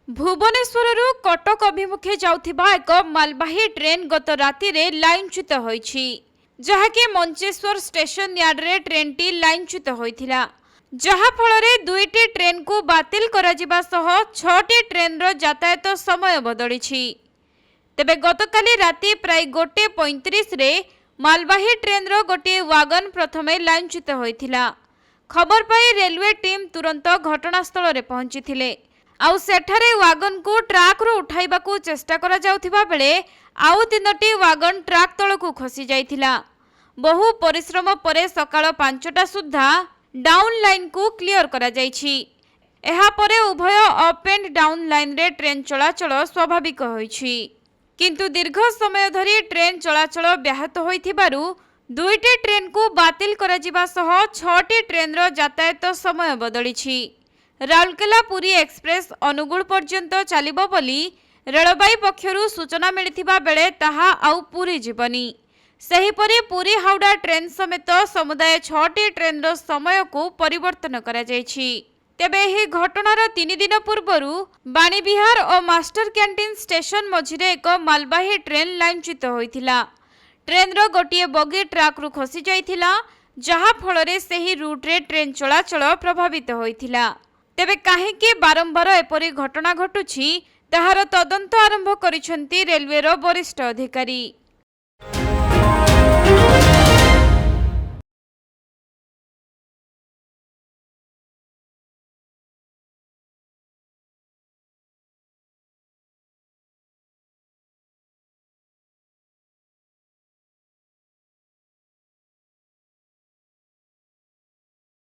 भुवनेश्वरରୁ कटक अभिमुखे जाउथिबा एक मालवाही ट्रेन गत राति रे लाइनच्युत होईछि, जहाकि मंचेश्वर स्टेशन यार्ड रे ट्रेनटी लाइनच्युत होइथिला, जहा फଳରେ दुईटी ट्रेन को बातिल करा जिबा सह 6टी ट्रेन रो यातायात समय बदलिछि। तेबे गतकाली राति प्राय 1:35 रे मालवाही ट्रेन रो गोटे वागन प्रथमे लाइनच्युत होइथिला। खबर पाई रेलवे टीम तुरंत घटनास्थल रे पहुंचीथिले। आउ सेठारे वागन को ट्राक रो उठाइबा को चेष्टा करा जाउथिबा बेले आउ 3टी वागन ट्राक तळ को खसी जाइथिला। बहु परिश्रम परे सकाळ 5टा सुद्धा डाउन लाइन को क्लियर करा जाइछि। एहा परे उभय अप एंड डाउन लाइन रे ट्रेन चलाचल स्वाभाविक होइछि, किंतु दीर्घ समय धरी ट्रेन चलाचल ब्याहत होइथिबारु दुईटी ट्रेन को बातिल करा जिबा सह 6टी ट्रेन रो यातायात समय बदलिछि। राउरकेला पुरी एक्सप्रेस अनुगुल पर्यंत चलिबो बोली रेलबाई पक्षरु सूचना मिलिथिबा बेले ताहा आउ पुरी जीवनी। सेहीपरि पुरी हावड़ा ट्रेन समेत समुदाय 6टी ट्रेन रो समय को परिवर्तन करा जायछि। तेबे एही घटनार 3 दिन पूर्वरु बाणीविहार और मास्टर कैंटीन स्टेशन मझिरे एक मालवाही ट्रेन लाइनच्युत होइथिला। ट्रेन रो गोटिए बगी ट्राक रु खसी जाइथिला, जहा फଳରେ सेही रूट रे ट्रेन चलाचल प्रभावित होइथिला। तेबे काहेकि बारंबार एपरी घटना घटुछि ताहार तदंत आरंभ करिसेंती रेलवे रो वरिष्ठ अधिकारी।